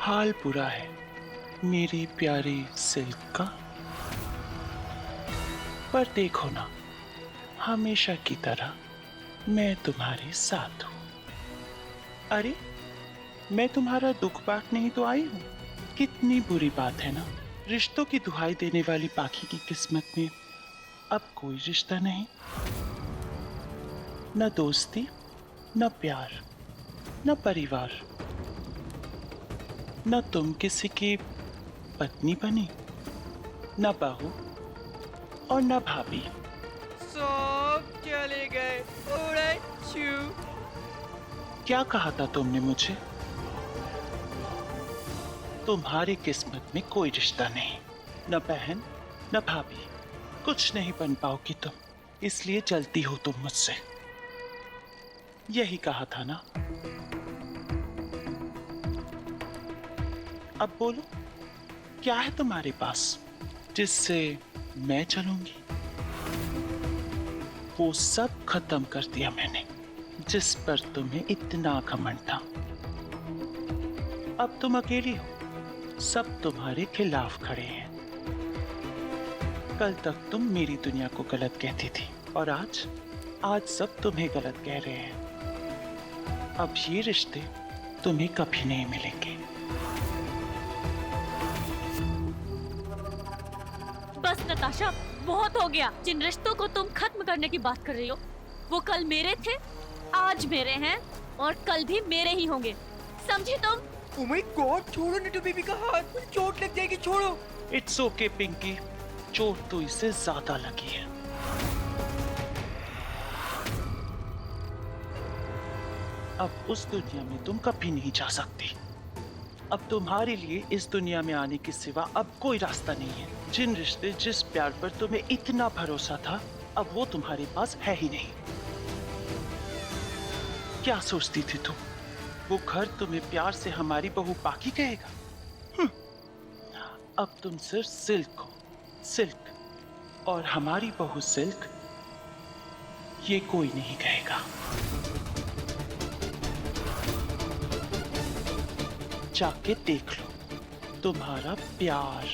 हाल बुरा है मेरी प्यारी सिल्क का। पर देखो ना, हमेशा की तरह मैं तुम्हारे साथ हूं। अरे, मैं तुम्हारा दुख बांटने ही तो आई हूं। कितनी बुरी बात है ना, रिश्तों की दुहाई देने वाली पाखी की किस्मत में अब कोई रिश्ता नहीं। न दोस्ती, न प्यार, न परिवार। न तुम किसी की पत्नी बनी, न बहू और न भाभी। सब चले गए, उड़े छू। क्या कहा था तुमने मुझे? तुम्हारी किस्मत में कोई रिश्ता नहीं, न बहन न भाभी। कुछ नहीं बन पाओगी तुम, इसलिए जलती हो तुम मुझसे। यही कहा था ना। अब बोलो, क्या है तुम्हारे पास जिससे मैं चलूंगी? वो सब खत्म कर दिया मैंने, जिस पर तुम्हें इतना घमंड था। अब तुम अकेली हो, सब तुम्हारे खिलाफ खड़े हैं। कल तक तुम मेरी दुनिया को गलत कहती थी और आज सब तुम्हें गलत कह रहे हैं। अब ये रिश्ते तुम्हें कभी नहीं मिलेंगे। बस नताशा, बहुत हो गया। जिन रिश्तों को तुम खत्म करने की बात कर रही हो, वो कल मेरे थे, आज मेरे हैं और कल भी मेरे ही होंगे। समझी तुम? ओह माय गॉड, छोड़ो निटू बेबी का हाथ, मुझे चोट लग जाएगी, छोड़ो। इट्स ओके पिंकी, चोट तो इससे ज्यादा लगी है। अब उस दुनिया में तुम कभी नहीं जा सकती। अब तुम्हारे लिए इस दुनिया में आने के सिवा अब कोई रास्ता नहीं है। जिन रिश्ते, जिस प्यार पर तुम्हें इतना भरोसा था, अब वो तुम्हारे पास है ही नहीं। क्या सोचती थी तुम, वो घर तुम्हें प्यार से हमारी बहू पाकी कहेगा? अब तुम सिर्फ सिल्क हो, सिल्क, और हमारी बहू सिल्क ये कोई नहीं कहेगा। जाके देख लो तुम्हारा प्यार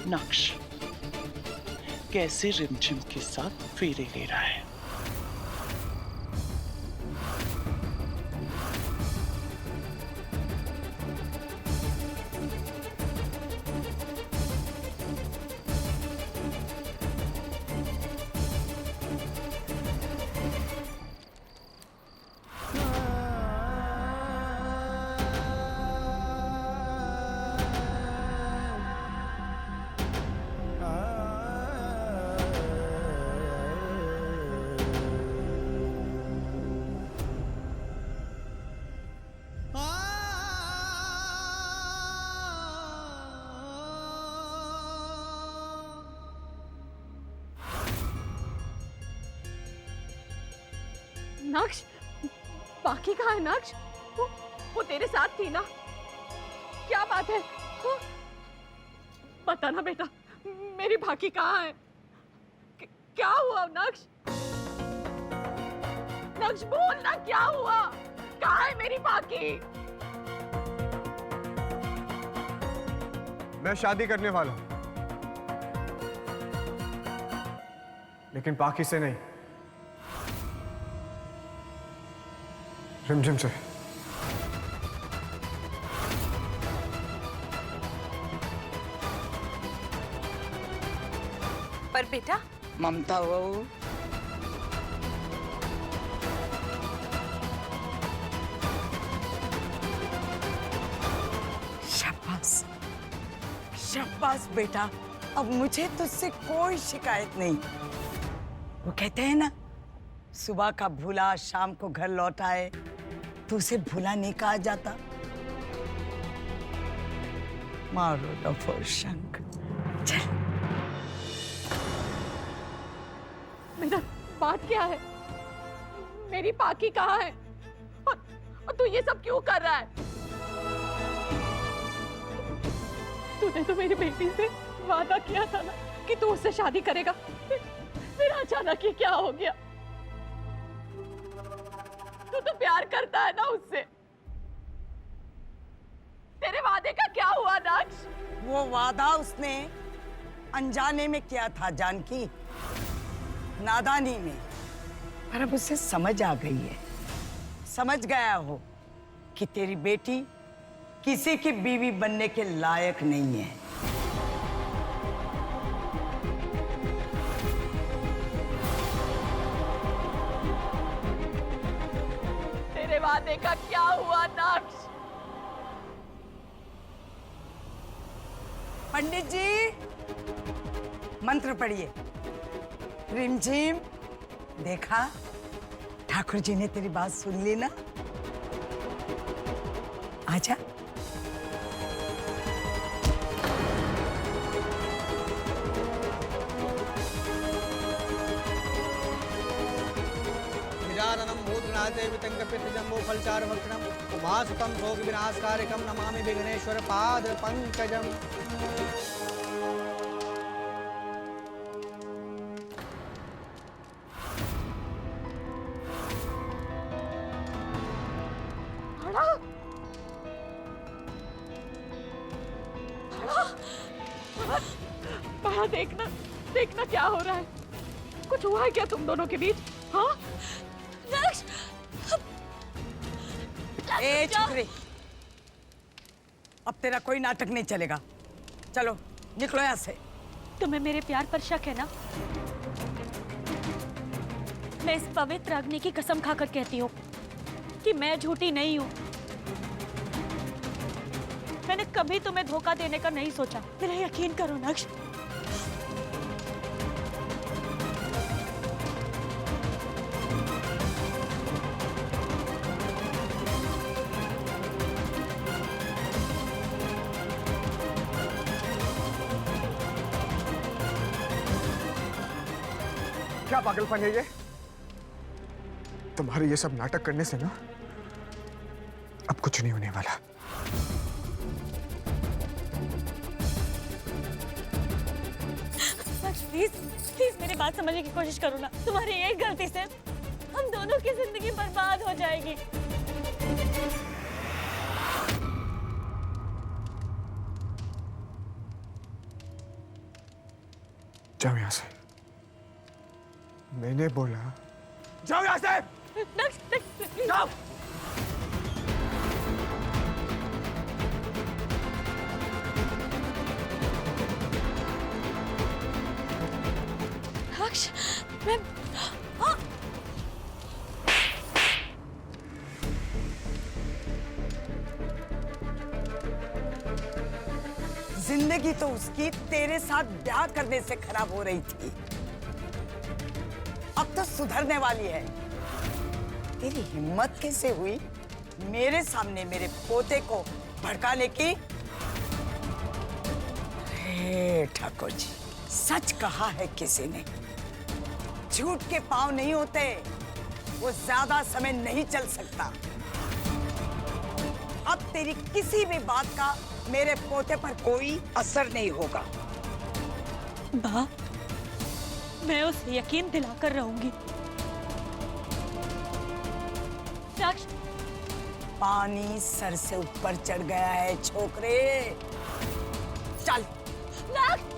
नक्श कैसे रिमझिम के साथ फेरे ले रहा है। नक्श, बाकी कहाँ है नक्श? वो तेरे साथ थी ना? क्या बात है? बता ना बेटा, मेरी बाकी कहाँ है? क्या हुआ नक्श? नक्श बोल ना, क्या हुआ? कहाँ है मेरी बाकी? मैं शादी करने वाला हूं, लेकिन पाकी से नहीं, रिमझिम से। पर बेटा, ममता वो शाबाश शाबाश बेटा, अब मुझे तुझसे कोई शिकायत नहीं। वो कहते हैं ना, सुबह का भूला शाम को घर लौट आए, तो उसे भूला नहीं कहा जाता। मारो डफोर शंख, चल। बेटा, बात क्या है? मेरी पाकी कहाँ है? और तू ये सब क्यों कर रहा है? तूने तो मेरी बेटी से वादा किया था ना कि तू उससे शादी करेगा, फिर अचानक ये क्या हो गया? तू तो प्यार करता है ना उससे? तेरे वादे का क्या हुआ नक्श? वो वादा उसने अनजाने में किया था जानकी, नादानी में। पर अब उसे समझ आ गई है, समझ गया हो कि तेरी बेटी किसी की बीवी बनने के लायक नहीं है। तेरे वादे का क्या हुआ नक्श? पंडित जी, मंत्र पढ़िए। रिमझिम। देखा, ठाकुर जी ने तेरी बात सुन ली ना। आजा। विदारणं भूतनाथे वितंगपितजम्बो फलचारुभक्षणम् उमासुतं भोगविनाशकारकं नमामि विघ्नेश्वर पाद पंकजम्। बड़ा देखना, देखना क्या हो रहा है। कुछ हुआ है क्या तुम दोनों के बीच? हाँ? नक्श! ए छोकरी, अब तेरा कोई नाटक नहीं चलेगा। चलो निकलो यहाँ से। तुम्हें मेरे प्यार पर शक है ना? मैं इस पवित्र अग्नि की कसम खाकर कहती हूँ कि मैं झूठी नहीं हूँ। मैंने कभी तुम्हें धोखा देने का नहीं सोचा। मेरा यकीन करो नक्श। क्या पागलपन है ये? तुम्हारे ये सब नाटक करने से ना अब कुछ नहीं होने वाला। प्लीज प्लीज मेरी बात समझने की कोशिश करो ना। तुम्हारी एक गलती से हम दोनों की जिंदगी बर्बाद हो जाएगी। जाओ यहाँ से। मैंने बोला जाओ यहाँ से। जाओ। नक्श, मैं हाँ। जिंदगी तो उसकी तेरे साथ ब्याह करने से खराब हो रही थी, अब तो सुधरने वाली है। तेरी हिम्मत कैसे हुई मेरे सामने मेरे पोते को भड़काने की? हे ठाकुर जी, सच कहा है किसी ने, झूठ के पांव नहीं होते, वो ज्यादा समय नहीं चल सकता। अब तेरी किसी भी बात का मेरे पोते पर कोई असर नहीं होगा। बा, मैं उसे यकीन दिलाकर रहूंगी। नक्श, पानी सर से ऊपर चढ़ गया है छोकरे, चल। नक्श!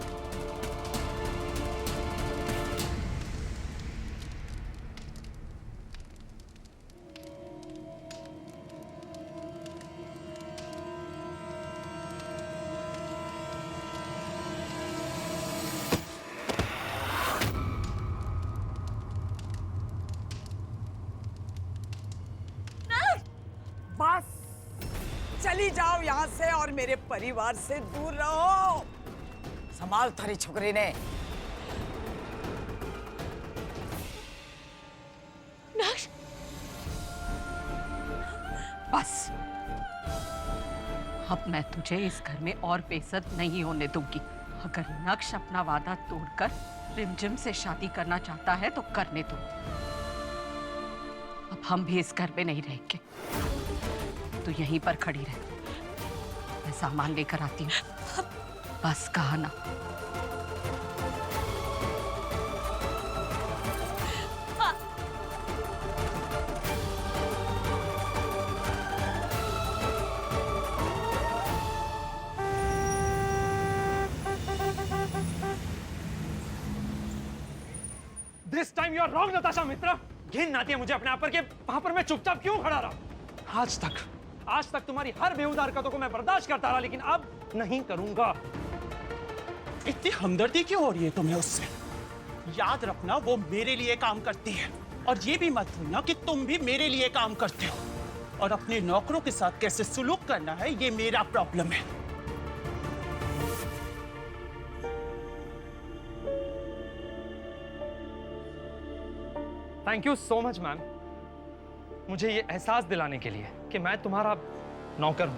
बस चली जाओ यहाँ से और मेरे परिवार से दूर रहो। संभाल थारी छोकरी ने। नक्श! बस अब मैं तुझे इस घर में और बेइज्जत नहीं होने दूंगी। अगर नक्श अपना वादा तोड़कर रिमझिम से शादी करना चाहता है तो करने दो। अब हम भी इस घर में नहीं रहेंगे। तू यहीं पर खड़ी रह, मैं सामान लेकर आती हूँ। बस कहा ना। This time you are wrong Natasha Mitra. घिन आती है मुझे अपने आप पर कि वहां पर मैं चुपचाप क्यों खड़ा रहा। आज तक तुम्हारी हर बेहुदा हरकतों को मैं बर्दाश्त करता रहा, लेकिन अब नहीं करूंगा। इतनी हमदर्दी क्यों हो रही है तुम्हें उससे? याद रखना वो मेरे लिए काम करती है, और ये भी मत भूलना कि तुम भी मेरे लिए काम करते हो, और अपने नौकरों के साथ कैसे सुलूक करना है ये मेरा प्रॉब्लम है। Thank you so much ma'am, मुझे ये एहसास दिलाने के लिए कि मैं तुम्हारा नौकर हूं।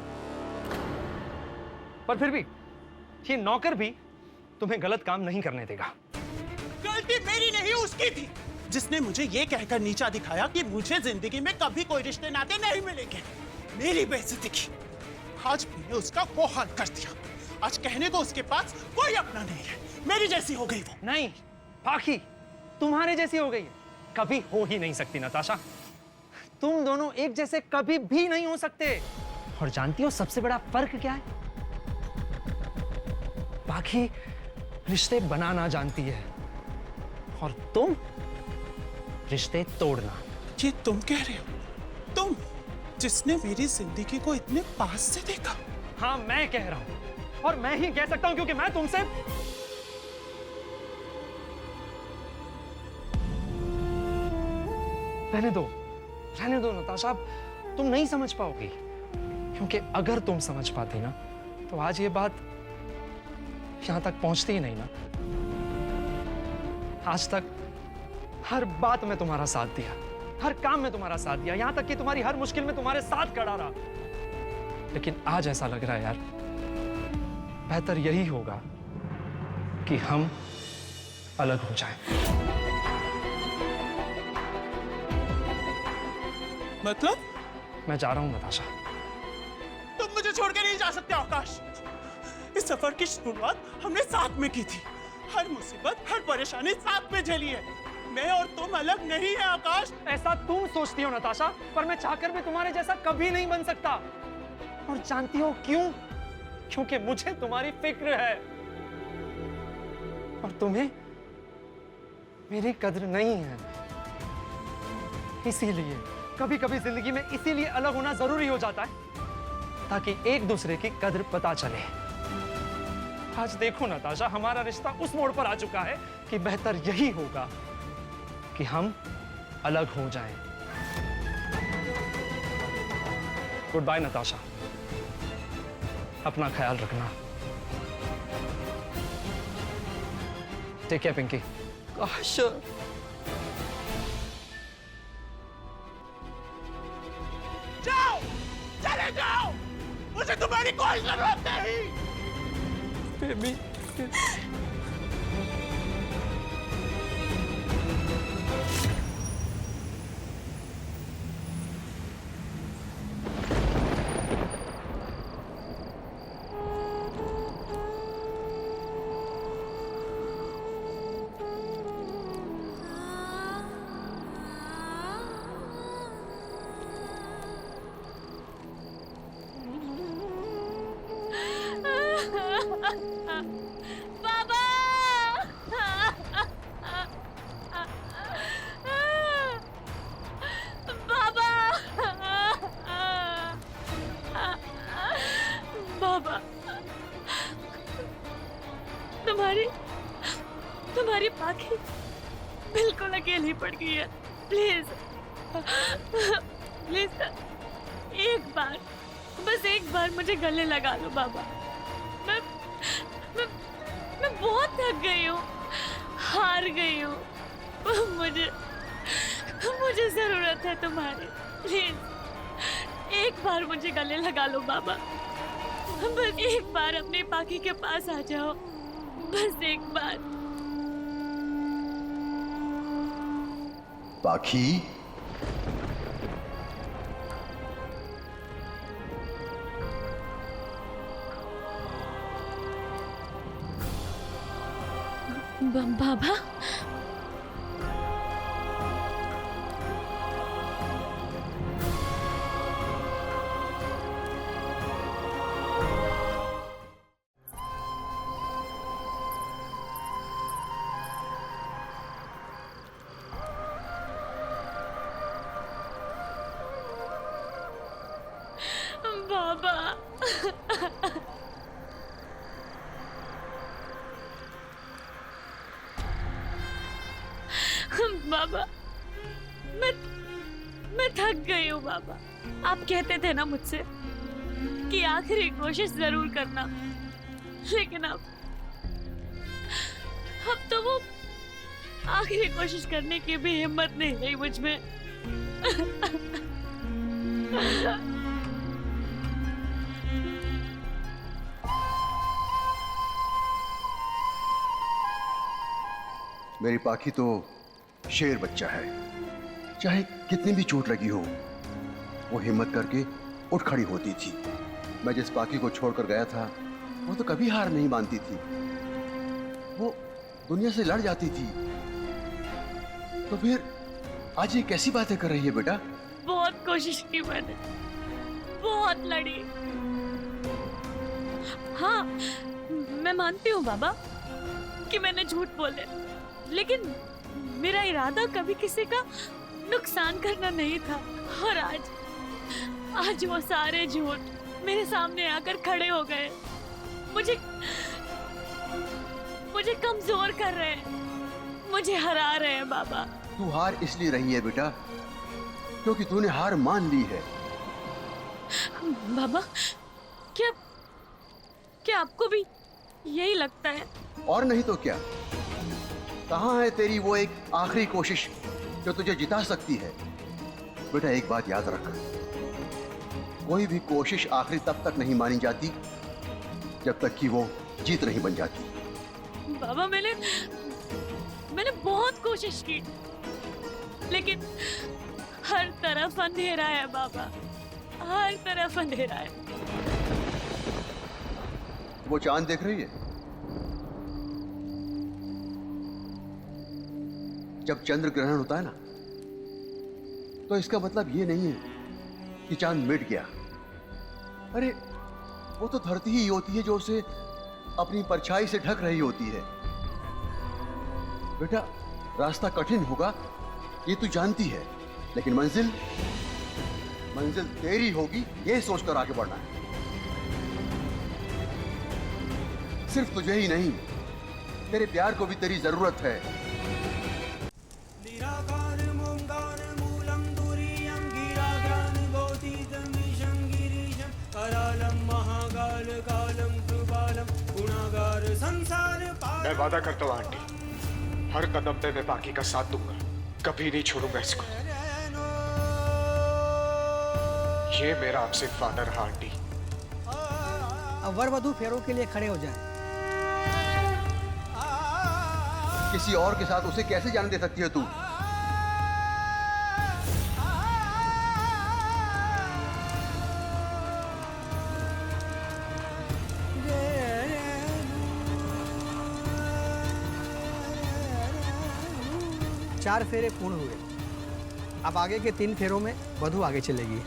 पर फिर भी ये नौकर भी तुम्हें गलत काम नहीं करने देगा। गलती मेरी नहीं उसकी थी, जिसने मुझे ये कहकर नीचा दिखाया कि मुझे जिंदगी में कभी कोई रिश्ते नाते नहीं मिलेंगे। मेरी बेइज्जती की। आज मैंने उसका वो हाल कर दिया। आज कहने को उसके पास कोई अपना नहीं है। मेरी जैसी हो गई वो। नहीं पाखी, तुम्हारे जैसी हो गई है। कभी हो ही नहीं सकती नताशा। तुम दोनों एक जैसे कभी भी नहीं हो सकते। और जानती हो सबसे बड़ा फर्क क्या है? पाखी रिश्ते बनाना जानती है और तुम रिश्ते तोड़ना। ये तुम कह रहे हो? तुम जिसने मेरी जिंदगी को इतने पास से देखा। हाँ मैं कह रहा हूं, और मैं ही कह सकता हूं क्योंकि मैं तुमसे रहने दो नताशा, तुम नहीं समझ पाओगी। क्योंकि अगर तुम समझ पाती ना तो आज ये बात यहां तक पहुंचती ही नहीं ना। आज तक हर बात में तुम्हारा साथ दिया, हर काम में तुम्हारा साथ दिया, यहां तक कि तुम्हारी हर मुश्किल में तुम्हारे साथ खड़ा रहा। लेकिन आज ऐसा लग रहा है यार, बेहतर यही होगा कि हम अलग हो जाएं। मतलब? मैं जा रहा हूं नताशा। तुम मुझे छोड़ के नहीं जा सकते आकाश। इस सफर की शुरुआत हमने साथ में की थी। हर मुसीबत, हर परेशानी साथ में झेली है। मैं और तुम अलग नहीं है आकाश। ऐसा तुम सोचती हो नताशा, पर मैं चाहकर भी तुम्हारे जैसा कभी नहीं बन सकता। और जानती हो क्यों? क्योंकि मुझे तुम्हारी फिक्र है और तुम्हें मेरी कद्र नहीं है। इसीलिए कभी कभी जिंदगी में इसीलिए अलग होना जरूरी हो जाता है, ताकि एक दूसरे की कद्र पता चले। आज देखो नताशा, हमारा रिश्ता उस मोड़ पर आ चुका है कि बेहतर यही होगा कि हम अलग हो जाएं। गुड बाय नताशा, अपना ख्याल रखना। Take care Pinky. श्योर। जाओ, चले जाओ, मुझे तुम्हारी कोई जरूरत नहीं। बेबी बाबा! बाबा! बाबा, तुम्हारी पाखी बिल्कुल अकेली पड़ गई है। प्लीज प्लीज एक बार, बस एक बार मुझे गले लगा लो बाबा। मैं बहुत थक गई हूँ, हार गई हूँ। मुझे जरूरत है तुम्हारी। प्लीज एक बार मुझे गले लगा लो बाबा। बस एक बार अपनी पाखी के पास आ जाओ, बस एक बार। पाखी, बाबा, बाबा, मैं थक गई हूँ बाबा। आप कहते थे ना मुझसे कि आखिरी कोशिश जरूर करना, लेकिन अब तो वो आखिरी कोशिश करने की भी हिम्मत नहीं रही मुझ में। मेरी पाखी तो शेर बच्चा है, चाहे कितनी भी चोट लगी हो वो हिम्मत करके उठ खड़ी होती थी। मैं जिस पाखी को छोड़कर गया था वो तो कभी हार नहीं मानती थी, वो दुनिया से लड़ जाती थी। तो फिर आज ये कैसी बातें कर रही है बेटा? बहुत कोशिश की मैंने, बहुत लड़ी। हाँ, मैं मानती हूँ बाबा कि मैंने झूठ बोले, लेकिन मेरा इरादा कभी किसी का नुकसान करना नहीं था। और आज वो सारे झूठ मेरे सामने आकर खड़े हो गए, मुझे कमजोर कर रहे हैं, मुझे हरा रहे हैं बाबा। तू हार इसलिए रही है बेटा क्योंकि तूने हार मान ली है। बाबा, क्या आपको भी यही लगता है? और नहीं तो क्या, कहाँ है तेरी वो एक आखिरी कोशिश जो तुझे जिता सकती है? बेटा एक बात याद रख, कोई भी कोशिश आखिरी तब तक नहीं मानी जाती जब तक कि वो जीत नहीं बन जाती। बाबा, मैंने बहुत कोशिश की, लेकिन हर तरफ अंधेरा है बाबा, हर तरफ अंधेरा है। वो चांद देख रही है? जब चंद्र ग्रहण होता है ना, तो इसका मतलब ये नहीं है कि चांद मिट गया। अरे वो तो धरती ही होती है जो उसे अपनी परछाई से ढक रही होती है। बेटा रास्ता कठिन होगा ये तू जानती है, लेकिन मंजिल तेरी होगी ये सोचकर आगे बढ़ना है। सिर्फ तुझे ही नहीं, तेरे प्यार को भी तेरी जरूरत है। मैं वादा करता हूँ आंटी, हर कदम पे मैं बाकी का साथ दूंगा, कभी नहीं छोड़ूंगा इसको। ये मेरा आपसे वादा रहा आंटी। अब वर वधू फेरों के लिए खड़े हो जाएं। किसी और के साथ उसे कैसे जाने दे सकती है तू? चार फेरे पूर्ण हुए, अब आगे के 3 फेरों में वधू आगे चलेगी।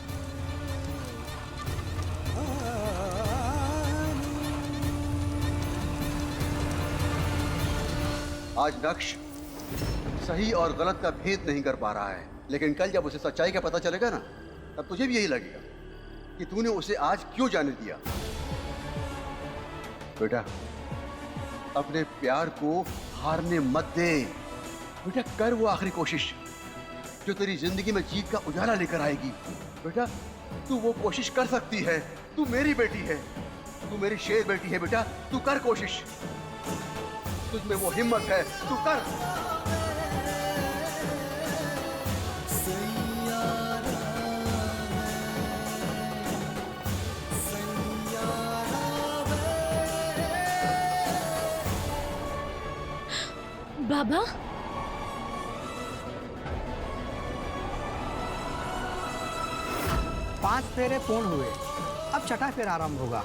आज नक्श सही और गलत का भेद नहीं कर पा रहा है, लेकिन कल जब उसे सच्चाई का पता चलेगा ना, तब तुझे भी यही लगेगा कि तूने उसे आज क्यों जाने दिया। बेटा अपने प्यार को हारने मत दे। बेटा कर वो आखिरी कोशिश जो तेरी जिंदगी में जीत का उजाला लेकर आएगी। बेटा तू वो कोशिश कर सकती है, तू मेरी बेटी है, तू मेरी शेर बेटी है। बेटा तू कर कोशिश, तुझमें वो हिम्मत है, तू कर। बाबा, 5 फेरे पूर्ण हुए, अब छठा फेरा आरंभ होगा।